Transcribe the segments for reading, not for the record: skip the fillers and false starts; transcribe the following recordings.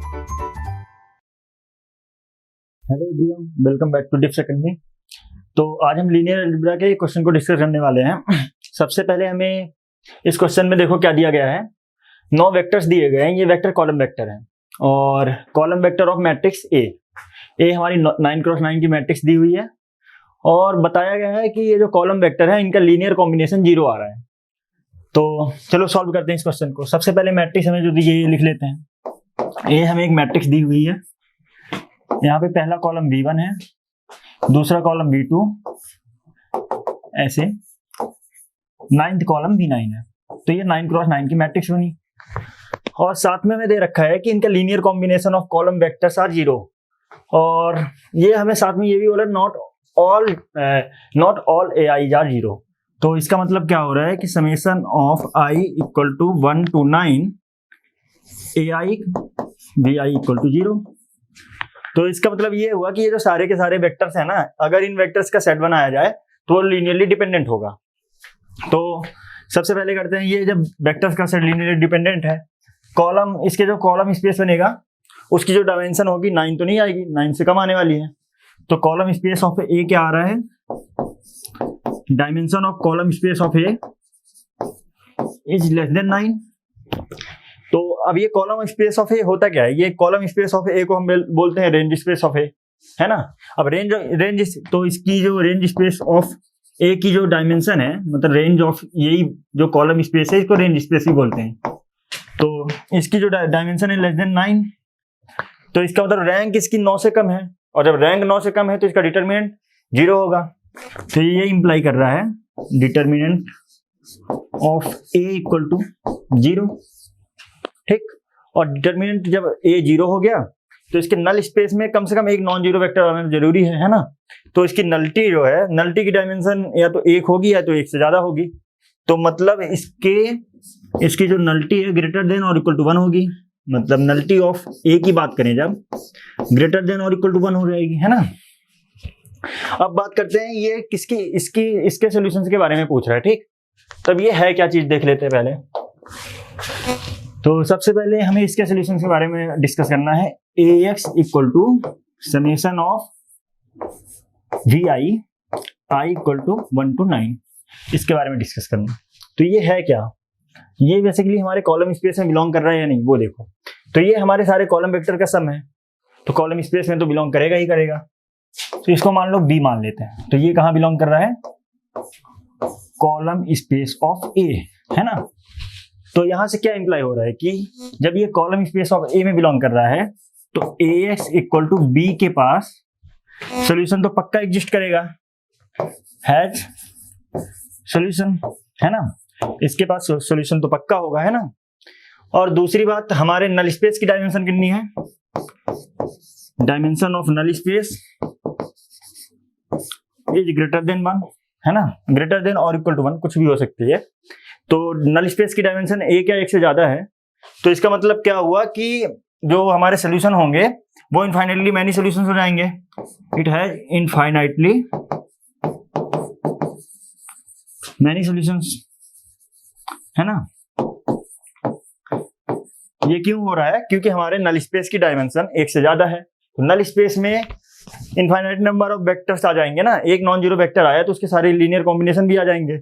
Hello everyone, welcome back to Dips academy. तो आज हम लीनियर अलजेब्रा के क्वेश्चन को डिस्कस करने वाले हैं। सबसे पहले हमें इस क्वेश्चन में देखो क्या दिया गया है। 9 वेक्टर्स दिए गए हैं। ये वेक्टर कॉलम वेक्टर हैं और column vector of matrix A हमारी 9x9 की मैट्रिक्स दी हुई है और बताया गया है कि ये जो कॉलम वेक्टर है इनका लीनियर कॉम्बिनेशन 0 आ रहा है। तो चलो सॉल्व करते हैं इस क्वेश्चन को। सबसे पहले मैट्रिक्स हमें जो दी गई है लिख लेते हैं। ए हमें एक मैट्रिक्स दी हुई है। यहाँ पे पहला कॉलम V1 है, दूसरा कॉलम V2, ऐसे 9th कॉलम V9 है। तो ये 9x9 की मैट्रिक्स बनी और साथ में हमें दे रखा है कि इनका linear combination of column vectors are 0 और ये हमें साथ में ये भी बोला नॉट ऑल AIs आर 0। तो इसका मतलब क्या हो रहा है कि summation of I equal to 1 to 9 AI VI equal to 0। तो इसका मतलब ये हुआ कि ये जो सारे के सारे वेक्टर्स हैं ना, अगर इन वेक्टर्स का सेट बनाया जाए तो वो लीनियरली डिपेंडेंट होगा। तो सबसे पहले करते हैं, ये जब वेक्टर्स का सेट लीनियरली डिपेंडेंट है, कॉलम इसके जो कॉलम स्पेस बनेगा उसकी जो डायमेंशन होगी 9 तो नहीं आएगी, 9 से कम आने वाली है। तो कॉलम स्पेस ऑफ ए क्या आ रहा है, dimension of column space of A is less than 9। तो अब ये कॉलम स्पेस ऑफ ए होता क्या है, ये कॉलम स्पेस ऑफ ए को हम बोलते हैं रेंज स्पेस ऑफ ए, है ना। अब रेंज तो इसकी जो रेंज स्पेस ऑफ ए की जो डायमेंशन है, मतलब रेंज ऑफ यही जो कॉलम स्पेस है इसको रेंज स्पेस ही बोलते हैं। तो इसकी जो डायमेंशन है लेस देन 9, तो इसका मतलब रैंक इसकी 9 से कम है और जब रैंक 9 से कम है तो इसका डिटरमिनेंट 0 होगा। तो ये इंप्लाई कर रहा है determinant of A equal to 0, ठीक। और डिटरमिनेंट जब ए 0 हो गया तो इसके नल स्पेस में कम से कम एक नॉन जीरो वेक्टर आना जरूरी है ना। तो इसकी नलिटी जो है, नलिटी की डायमेंशन या तो 1 होगी या तो 1 से ज्यादा होगी। तो मतलब इसकी जो नलिटी है ग्रेटर देन और इक्वल टू 1 होगी। मतलब नलिटी ऑफ ए की बात करें जब ग्रेटर देन और इक्वल टू 1 हो जाएगी, है ना। अब बात करते हैं ये इसके सॉल्यूशंस के बारे में पूछ रहा है, ठीक। तब ये है क्या चीज देख लेते हैं पहले। तो सबसे पहले हमें इसके सॉल्यूशन के बारे में डिस्कस करना है। AX equal to summation of VI I equal to 1 to 9, इसके बारे में डिस्कस करना। तो ये है क्या, ये बेसिकली हमारे कॉलम स्पेस में बिलोंग कर रहा है या नहीं वो देखो। तो ये हमारे सारे कॉलम वेक्टर का सम है, तो कॉलम स्पेस में तो बिलोंग करेगा ही करेगा। तो इसको मान लो B मान लेते हैं। तो ये कहाँ बिलोंग कर रहा है, कॉलम स्पेस ऑफ A, है ना। तो यहां से क्या इंप्लाई हो रहा है कि जब ये कॉलम स्पेस ऑफ ए में बिलोंग कर रहा है तो AX इक्वल टू बी के पास सॉल्यूशन तो पक्का एग्जिस्ट करेगा, हैज सॉल्यूशन, है ना। इसके पास सॉल्यूशन तो पक्का होगा, है ना। और दूसरी बात, हमारे नल स्पेस की डायमेंशन कितनी है, dimension of null space is greater than 1, है ना। ग्रेटर देन और इक्वल टू 1 कुछ भी हो सकती है। तो नल स्पेस की डायमेंशन ए क्या 1 से ज्यादा है। तो इसका मतलब क्या हुआ कि जो हमारे सॉल्यूशन होंगे वो इनफाइनाइटली मैनी सॉल्यूशंस हो जाएंगे। It has infinitely many solutions, है ना। ये क्यों हो रहा है, क्योंकि हमारे नल स्पेस की डायमेंशन 1 से ज्यादा है। तो नल स्पेस में इनफाइनाइट नंबर ऑफ वेक्टर्स आ जाएंगे ना। एक नॉन जीरो वेक्टर आया तो उसके सारे लीनियर कॉम्बिनेशन भी आ जाएंगे।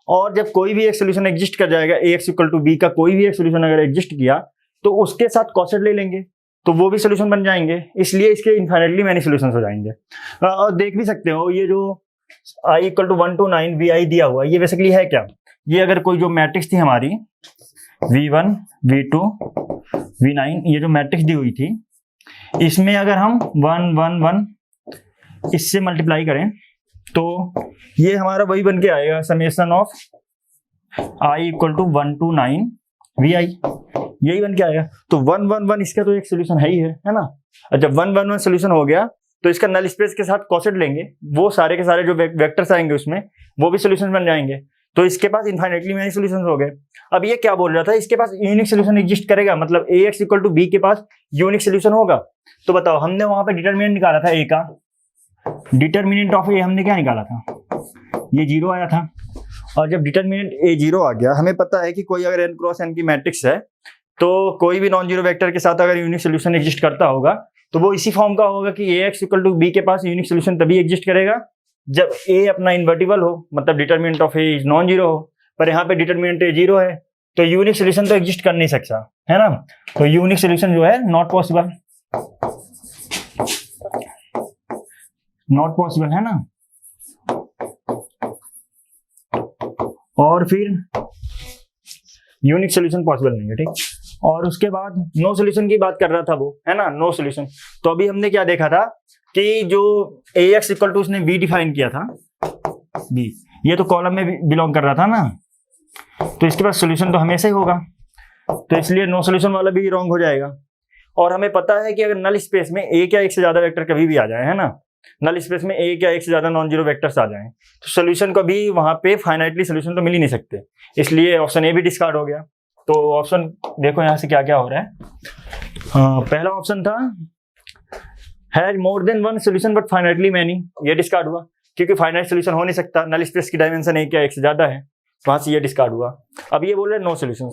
और जब कोई भी एक सोल्यूशन एग्जिस्ट कर जाएगा, AX इक्वल टू बी का कोई भी एक सोल्यूशन अगर एग्जिस्ट किया तो उसके साथ कॉसेट ले लेंगे तो वो भी सोल्यूशन बन जाएंगे। इसलिए इसके इनफाइनाइटली मैनी सोल्यूशंस हो जाएंगे। और देख भी सकते हो ये जो I equal to 1 to 9 VI दिया हुआ ये बेसिकली है क्या, ये अगर कोई जो मैट्रिक्स थी हमारी V1 V2 V9, ये जो मैट्रिक्स दी हुई थी इसमें अगर हम 1 1 1 इससे मल्टीप्लाई करें तो ये हमारा वही बन के आएगा summation of I equal to 1 to 9 VI, यही बन के आएगा। तो 1 1 1 इसका तो एक सोल्यूशन है ही है ना। और जब 1 1 1 सोल्यूशन हो गया तो इसका नल स्पेस के साथ कॉसेट लेंगे, वो सारे के सारे जो वेक्टर्स आएंगे उसमें वो भी सोल्यूशन बन जाएंगे। तो इसके पास इनफाइनाइटली मैनी सोल्यूशन हो गए। अब ये क्या बोल रहा था, इसके पास यूनिक सोल्यूशन एग्जिस्ट करेगा, मतलब AX इक्वल टू बी के पास यूनिक सोल्यूशन होगा। तो बताओ, हमने वहां पे डिटरमिनेंट निकाला था ए का, डिटरमिनेंट ऑफ ए हमने क्या निकाला था, ये 0 आया था। और जब डिटरमिनेंट ए 0 आ गया, हमें पता है कि कोई अगर n क्रॉस n की मैट्रिक्स है तो कोई भी नॉन जीरो वेक्टर के साथ अगर यूनिक सोल्यूशन एग्जिस्ट करता होगा तो वो इसी फॉर्म का होगा कि ax इक्वल टू बी के पास यूनिक सोल्यूशन तभी एग्जिस्ट करेगा जब a अपना इन्वर्टिबल हो, मतलब determinant of a is non zero हो। पर यहाँ पे डिटरमिनेंट a जीरो है तो यूनिक सोल्यूशन तो एग्जिस्ट कर नहीं सकता, है ना। तो यूनिक सोल्यूशन जो है नॉट पॉसिबल, नॉट पॉसिबल, है ना। और फिर यूनिक सोल्यूशन पॉसिबल नहीं है, ठीक। और उसके बाद नो सोल्यूशन की बात कर रहा था वो, है ना, नो सोल्यूशन। तो अभी हमने क्या देखा था कि जो ax इक्वल टू उसने b डिफाइन किया था, b, ये तो कॉलम में बिलोंग कर रहा था ना, तो इसके पास सोल्यूशन तो हमेशा ही होगा, तो इसलिए नो सोल्यूशन वाला भी रॉन्ग हो जाएगा। और हमें पता है कि अगर नल स्पेस में एक या एक से ज्यादा वेक्टर कभी भी आ जाए, है ना, नल स्पेस में एक या एक से ज्यादा नॉन जीरो वेक्टर्स आ जाएं तो सोल्यूशन को भी वहां पे फाइनाइटली सोल्यूशन तो मिल ही नहीं सकते, इसलिए ऑप्शन ए भी डिस्कार्ड हो गया। तो ऑप्शन देखो यहाँ से क्या क्या हो रहा है। पहला ऑप्शन था has more than one solution but finitely many, ये डिस्कार्ड हुआ क्योंकि फाइनाइट सोल्यूशन हो नहीं सकता, नल स्पेस की डायमेंशन एक या एक से ज्यादा है, वहां से ये डिस्कार्ड हुआ। अब ये बोल रहे नो सोल्यूशन,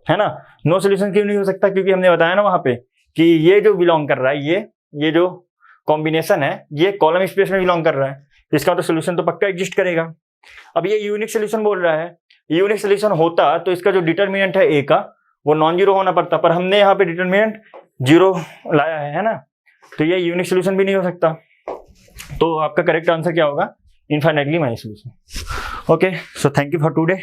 है ना। नो सोल्यूशन क्यों नहीं हो सकता, क्योंकि हमने बताया ना वहां पे कि ये जो बिलोंग कर रहा है, ये जो कॉम्बिनेशन है ये कॉलम स्पेस में बिलोंग कर रहा है, इसका तो सोल्यूशन तो पक्का एग्जिस्ट करेगा। अब ये यूनिक सोल्यूशन बोल रहा है, यूनिक सोल्यूशन होता तो इसका जो डिटरमिनेंट है ए का वो नॉन जीरो होना पड़ता, पर हमने यहाँ पे डिटरमिनेंट जीरो लाया है ना, तो ये यूनिक सोल्यूशन भी नहीं हो सकता। तो आपका करेक्ट आंसर क्या होगा, infinitely many solution. Okay, so thank you for today.